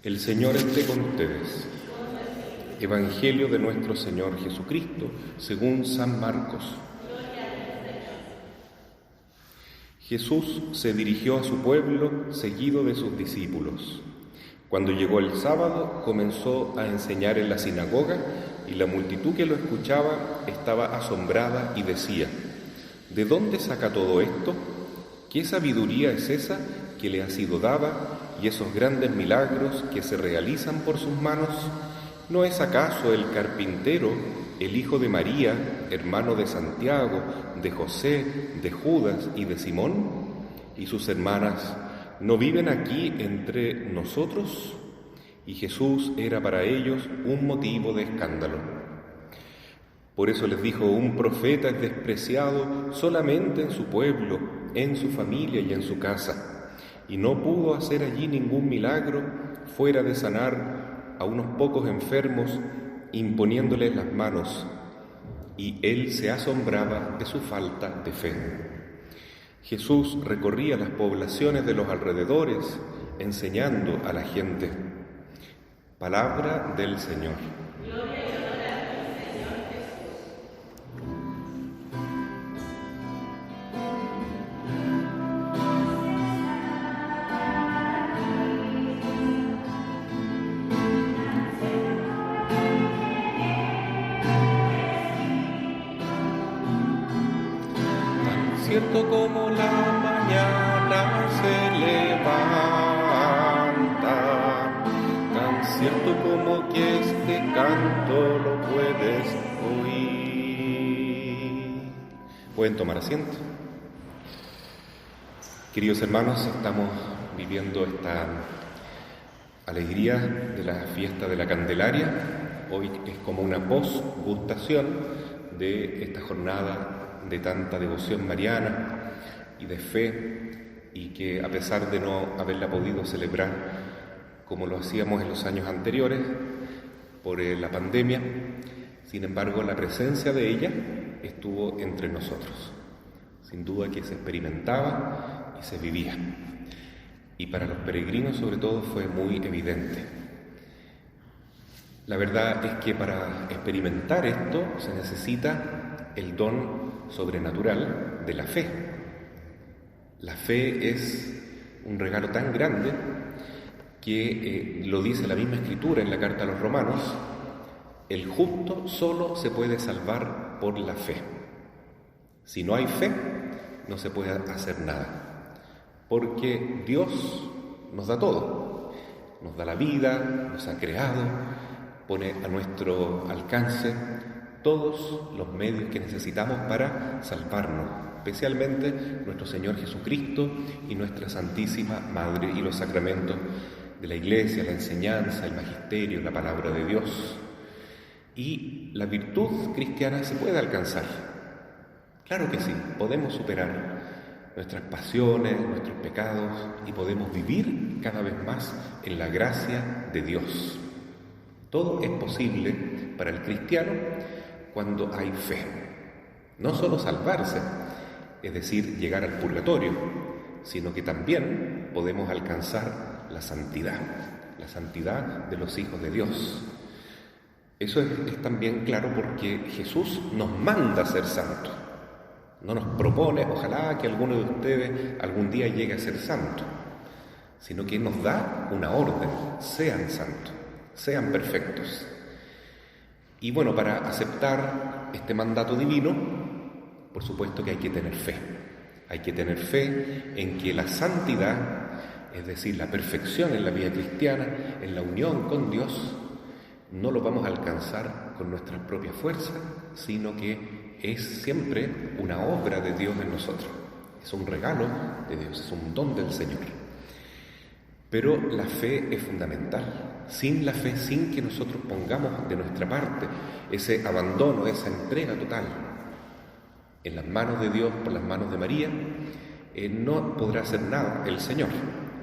El Señor esté con ustedes. Evangelio de nuestro Señor Jesucristo, según San Marcos. Jesús se dirigió a su pueblo, seguido de sus discípulos. Cuando llegó el sábado, comenzó a enseñar en la sinagoga, y la multitud que lo escuchaba estaba asombrada y decía: ¿de dónde saca todo esto? ¿Qué sabiduría es esa que le ha sido dada, y esos grandes milagros que se realizan por sus manos? ¿No es acaso el carpintero, el hijo de María, hermano de Santiago, de José, de Judas y de Simón? ¿Y sus hermanas no viven aquí entre nosotros? Y Jesús era para ellos un motivo de escándalo. Por eso les dijo: un profeta es despreciado solamente en su pueblo, en su familia y en su casa. Y no pudo hacer allí ningún milagro fuera de sanar a unos pocos enfermos imponiéndoles las manos, y él se asombraba de su falta de fe. Jesús recorría las poblaciones de los alrededores, enseñando a la gente. Palabra del Señor. Cierto como la mañana se levanta, tan cierto como que este canto lo puedes oír. Pueden tomar asiento. Queridos hermanos, estamos viviendo esta alegría de la fiesta de la Candelaria. Hoy es como una posgustación de esta jornada de tanta devoción mariana y de fe, y que a pesar de no haberla podido celebrar como lo hacíamos en los años anteriores por la pandemia, sin embargo la presencia de ella estuvo entre nosotros. Sin duda que se experimentaba y se vivía, y para los peregrinos sobre todo fue muy evidente. La verdad es que para experimentar esto se necesita el don sobrenatural de la fe. La fe es un regalo tan grande que lo dice la misma Escritura en la carta a los Romanos: el justo solo se puede salvar por la fe. Si no hay fe, no se puede hacer nada, porque Dios nos da todo, nos da la vida, nos ha creado, pone a nuestro alcance todos los medios que necesitamos para salvarnos, especialmente nuestro Señor Jesucristo y nuestra Santísima Madre, y los sacramentos de la Iglesia, la enseñanza, el magisterio, la palabra de Dios. Y la virtud cristiana se puede alcanzar. Claro que sí, podemos superar nuestras pasiones, nuestros pecados, y podemos vivir cada vez más en la gracia de Dios. Todo es posible para el cristiano cuando hay fe. No solo salvarse, es decir, llegar al purgatorio, sino que también podemos alcanzar la santidad de los hijos de Dios. Eso es también claro porque Jesús nos manda a ser santos. No nos propone, ojalá que alguno de ustedes algún día llegue a ser santo, sino que nos da una orden: sean santos, sean perfectos. Y bueno, para aceptar este mandato divino, por supuesto que hay que tener fe. Hay que tener fe en que la santidad, es decir, la perfección en la vida cristiana, en la unión con Dios, no lo vamos a alcanzar con nuestras propias fuerzas, sino que es siempre una obra de Dios en nosotros. Es un regalo de Dios, es un don del Señor. Pero la fe es fundamental. Sin la fe, sin que nosotros pongamos de nuestra parte ese abandono, esa entrega total en las manos de Dios, por las manos de María, no podrá hacer nada el Señor.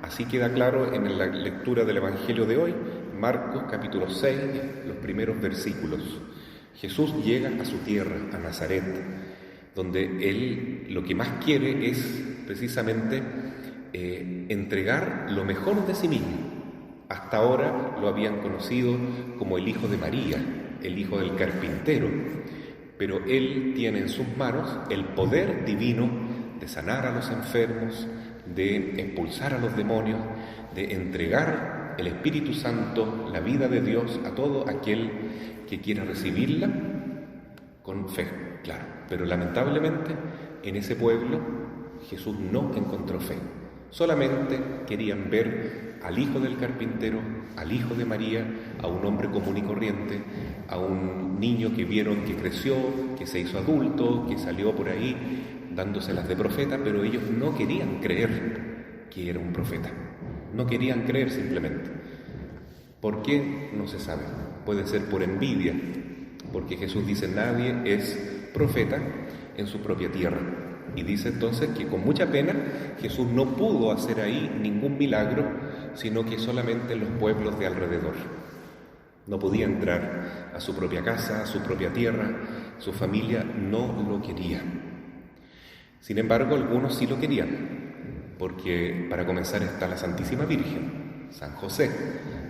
Así queda claro en la lectura del Evangelio de hoy, Marcos capítulo 6, los primeros versículos. Jesús llega a su tierra, a Nazaret, donde Él lo que más quiere es precisamente entregar lo mejor de sí mismo, Hasta ahora lo habían conocido como el hijo de María, el hijo del carpintero, pero él tiene en sus manos el poder divino de sanar a los enfermos, de expulsar a los demonios, de entregar el Espíritu Santo, la vida de Dios, a todo aquel que quiera recibirla con fe, claro. Pero lamentablemente en ese pueblo Jesús no encontró fe. Solamente querían ver al hijo del carpintero, al hijo de María, a un hombre común y corriente, a un niño que vieron que creció, que se hizo adulto, que salió por ahí dándoselas de profeta, pero ellos no querían creer que era un profeta. No querían creer simplemente. ¿Por qué? No se sabe. Puede ser por envidia, porque Jesús dice: nadie es profeta en su propia tierra. Y dice entonces que con mucha pena Jesús no pudo hacer ahí ningún milagro, sino que solamente en los pueblos de alrededor. No podía entrar a su propia casa, a su propia tierra, su familia no lo quería. Sin embargo, algunos sí lo querían, porque para comenzar está la Santísima Virgen, San José.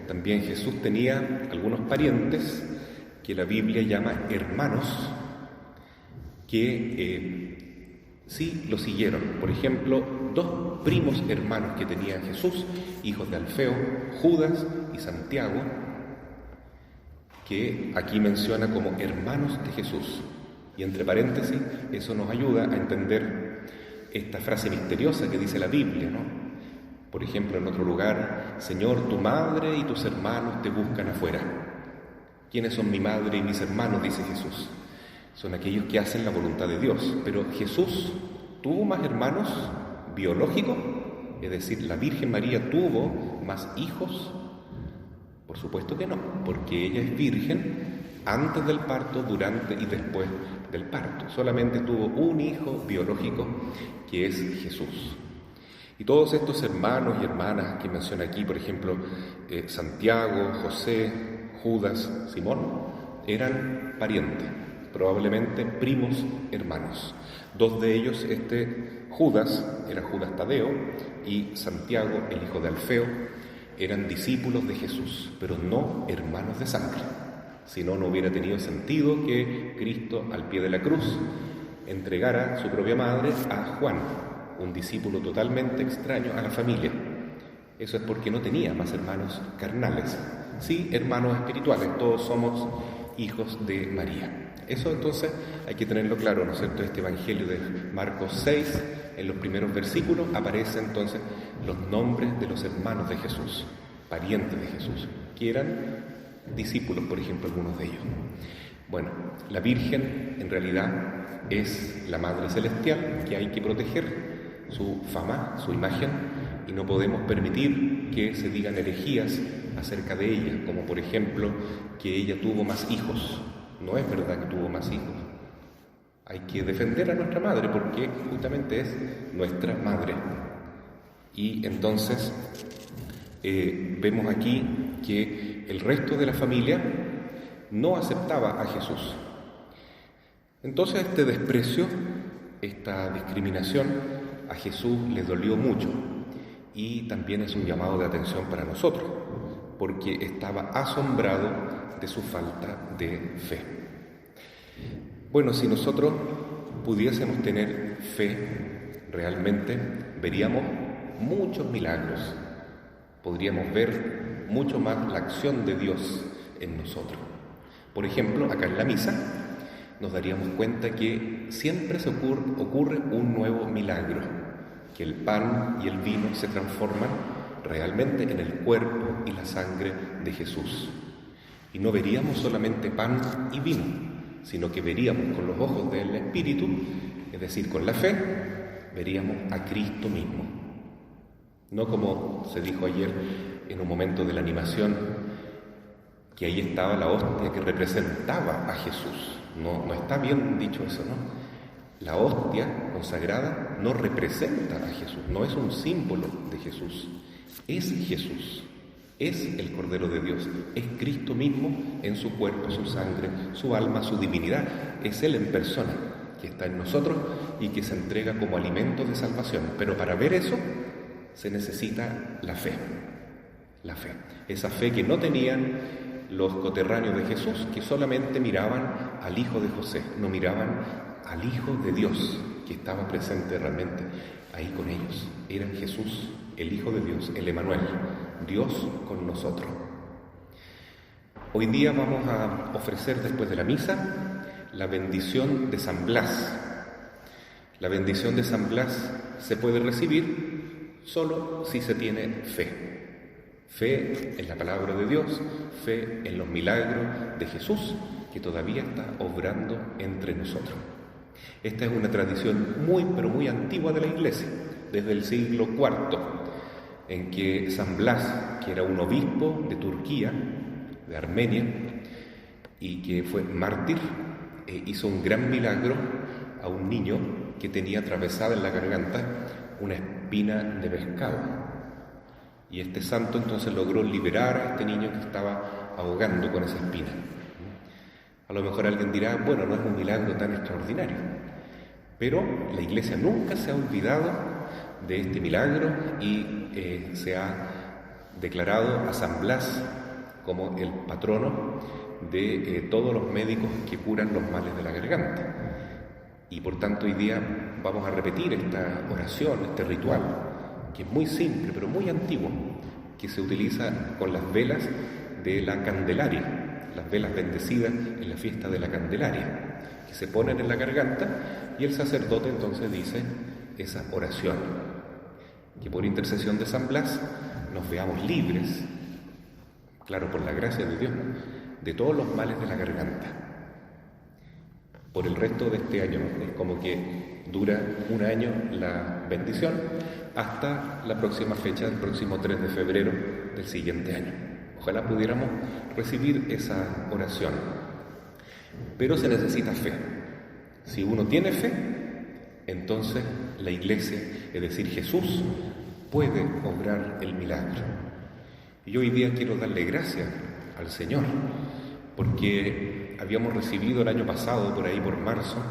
También Jesús tenía algunos parientes que la Biblia llama hermanos, que sí lo siguieron. Por ejemplo, dos primos hermanos que tenía Jesús, hijos de Alfeo, Judas y Santiago, que aquí menciona como hermanos de Jesús. Y entre paréntesis, eso nos ayuda a entender esta frase misteriosa que dice la Biblia, ¿no? Por ejemplo, en otro lugar: Señor, tu madre y tus hermanos te buscan afuera. ¿Quiénes son mi madre y mis hermanos?, dice Jesús. Son aquellos que hacen la voluntad de Dios. Pero Jesús tuvo más hermanos biológicos, es decir, la Virgen María tuvo más hijos. Por supuesto que no, porque ella es virgen antes del parto, durante y después del parto. Solamente tuvo un hijo biológico, que es Jesús. Y todos estos hermanos y hermanas que menciona aquí, por ejemplo, Santiago, José, Judas, Simón, eran parientes, probablemente primos hermanos. Dos de ellos, Judas, era Judas Tadeo, y Santiago, el hijo de Alfeo, eran discípulos de Jesús, pero no hermanos de sangre. Si no, no hubiera tenido sentido que Cristo, al pie de la cruz, entregara su propia madre a Juan, un discípulo totalmente extraño a la familia. Eso es porque no tenía más hermanos carnales, sí hermanos espirituales. Todos somos hijos de María. Eso entonces hay que tenerlo claro, ¿no es cierto? Este Evangelio de Marcos 6, en los primeros versículos, aparecen entonces los nombres de los hermanos de Jesús, parientes de Jesús, que eran discípulos, por ejemplo, algunos de ellos. Bueno, la Virgen en realidad es la Madre Celestial, que hay que proteger su fama, su imagen, y no podemos permitir que se digan herejías acerca de ella, como por ejemplo que ella tuvo más hijos. No es verdad que tuvo más hijos. Hay que defender a nuestra madre porque justamente es nuestra madre. Y entonces vemos aquí que el resto de la familia no aceptaba a Jesús. Entonces este desprecio, esta discriminación, a Jesús le dolió mucho, y también es un llamado de atención para nosotros, porque estaba asombrado de su falta de fe. Bueno, si nosotros pudiésemos tener fe realmente, veríamos muchos milagros, podríamos ver mucho más la acción de Dios en nosotros. Por ejemplo, acá en la misa nos daríamos cuenta que siempre se ocurre un nuevo milagro, que el pan y el vino se transforman realmente en el cuerpo y la sangre de Jesús. Y no veríamos solamente pan y vino, sino que veríamos con los ojos del Espíritu, es decir, con la fe, veríamos a Cristo mismo. No como se dijo ayer en un momento de la animación, que ahí estaba la hostia que representaba a Jesús. No está bien dicho eso, ¿no? La hostia consagrada no representa a Jesús, no es un símbolo de Jesús, es Jesús, es el Cordero de Dios, es Cristo mismo en su cuerpo, su sangre, su alma, su divinidad. Es Él en persona que está en nosotros y que se entrega como alimento de salvación. Pero para ver eso se necesita la fe. la fe. Esa fe que no tenían los coterráneos de Jesús, que solamente miraban al hijo de José, no miraban al Hijo de Dios, que estaba presente realmente ahí con ellos. Era Jesús, el Hijo de Dios, el Emmanuel, Dios con nosotros. Hoy día vamos a ofrecer después de la misa la bendición de San Blas. La bendición de San Blas se puede recibir solo si se tiene fe. Fe en la palabra de Dios, fe en los milagros de Jesús, que todavía está obrando entre nosotros. Esta es una tradición muy, pero muy antigua de la Iglesia, desde el siglo IV, en que San Blas, que era un obispo de Turquía, de Armenia, y que fue mártir, hizo un gran milagro a un niño que tenía atravesada en la garganta una espina de pescado. Y este santo entonces logró liberar a este niño que estaba ahogando con esa espina. A lo mejor alguien dirá, bueno, no es un milagro tan extraordinario, pero la Iglesia nunca se ha olvidado de este milagro y se ha declarado a San Blas como el patrono de todos los médicos que curan los males de la garganta. Y por tanto hoy día vamos a repetir esta oración, este ritual, que es muy simple, pero muy antiguo, que se utiliza con las velas de la Candelaria, las velas bendecidas en la fiesta de la Candelaria, que se ponen en la garganta y el sacerdote entonces dice esa oración, que por intercesión de San Blas nos veamos libres, claro, por la gracia de Dios, de todos los males de la garganta. Por el resto de este año, es como que dura un año la bendición, hasta la próxima fecha, el próximo 3 de febrero del siguiente año. Ojalá pudiéramos recibir esa oración. Pero se necesita fe. Si uno tiene fe, entonces la Iglesia, es decir, Jesús, puede obrar el milagro. Y hoy día quiero darle gracias al Señor, porque habíamos recibido el año pasado, por ahí por marzo,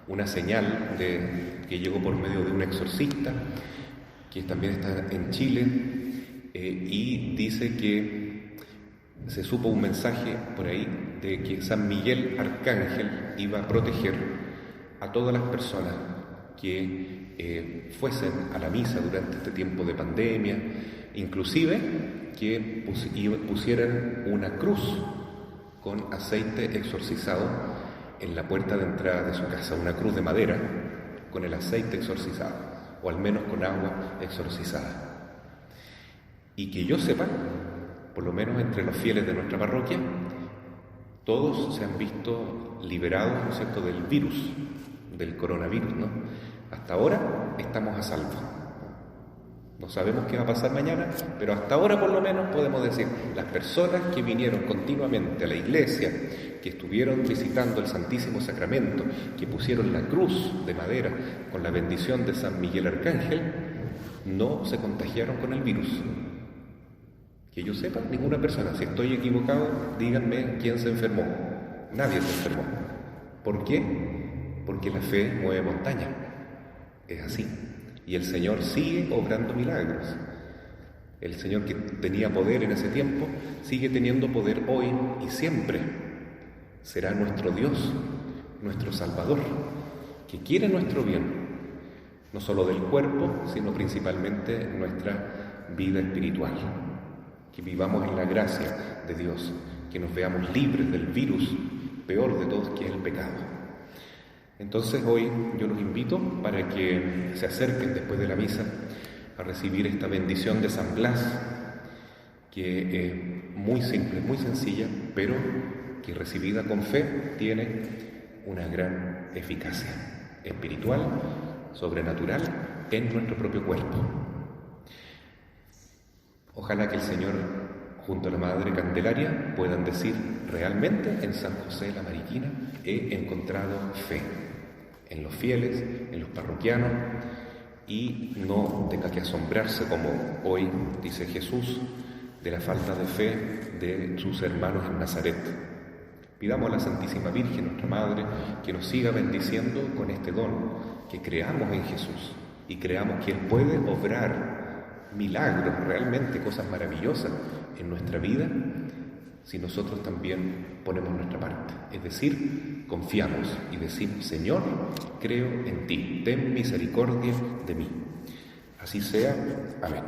una señal que llegó por medio de un exorcista, que también está en Chile, y dice que se supo un mensaje por ahí de que San Miguel Arcángel iba a proteger a todas las personas que fuesen a la misa durante este tiempo de pandemia, inclusive que pusieran una cruz con aceite exorcizado en la puerta de entrada de su casa, una cruz de madera con el aceite exorcizado, o al menos con agua exorcizada. Y que yo sepa, por lo menos entre los fieles de nuestra parroquia, todos se han visto liberados, ¿no es cierto?, del virus, del coronavirus, ¿no? Hasta ahora estamos a salvo. No sabemos qué va a pasar mañana, pero hasta ahora por lo menos podemos decir, las personas que vinieron continuamente a la iglesia, que estuvieron visitando el Santísimo Sacramento, que pusieron la cruz de madera con la bendición de San Miguel Arcángel, no se contagiaron con el virus. Que yo sepa, ninguna persona. Si estoy equivocado, díganme quién se enfermó. Nadie se enfermó. ¿Por qué? Porque la fe mueve montaña. Es así. Y el Señor sigue obrando milagros. El Señor que tenía poder en ese tiempo, sigue teniendo poder hoy y siempre. Será nuestro Dios, nuestro Salvador, que quiere nuestro bien, no solo del cuerpo, sino principalmente nuestra vida espiritual. Que vivamos en la gracia de Dios, que nos veamos libres del virus peor de todos, que es el pecado. Entonces hoy yo los invito para que se acerquen después de la misa a recibir esta bendición de San Blas, que es muy simple, muy sencilla, pero que recibida con fe tiene una gran eficacia espiritual, sobrenatural en nuestro propio cuerpo. Ojalá que el Señor, junto a la Madre Candelaria, puedan decir realmente en San José la Mariquina he encontrado fe en los fieles, en los parroquianos, y no tenga que asombrarse, como hoy dice Jesús, de la falta de fe de sus hermanos en Nazaret. Pidamos a la Santísima Virgen, nuestra Madre, que nos siga bendiciendo con este don, que creamos en Jesús y creamos que Él puede obrar milagros, realmente cosas maravillosas en nuestra vida, si nosotros también ponemos nuestra parte. Es decir, confiamos y decimos: Señor, creo en ti, ten misericordia de mí. Así sea. Amén.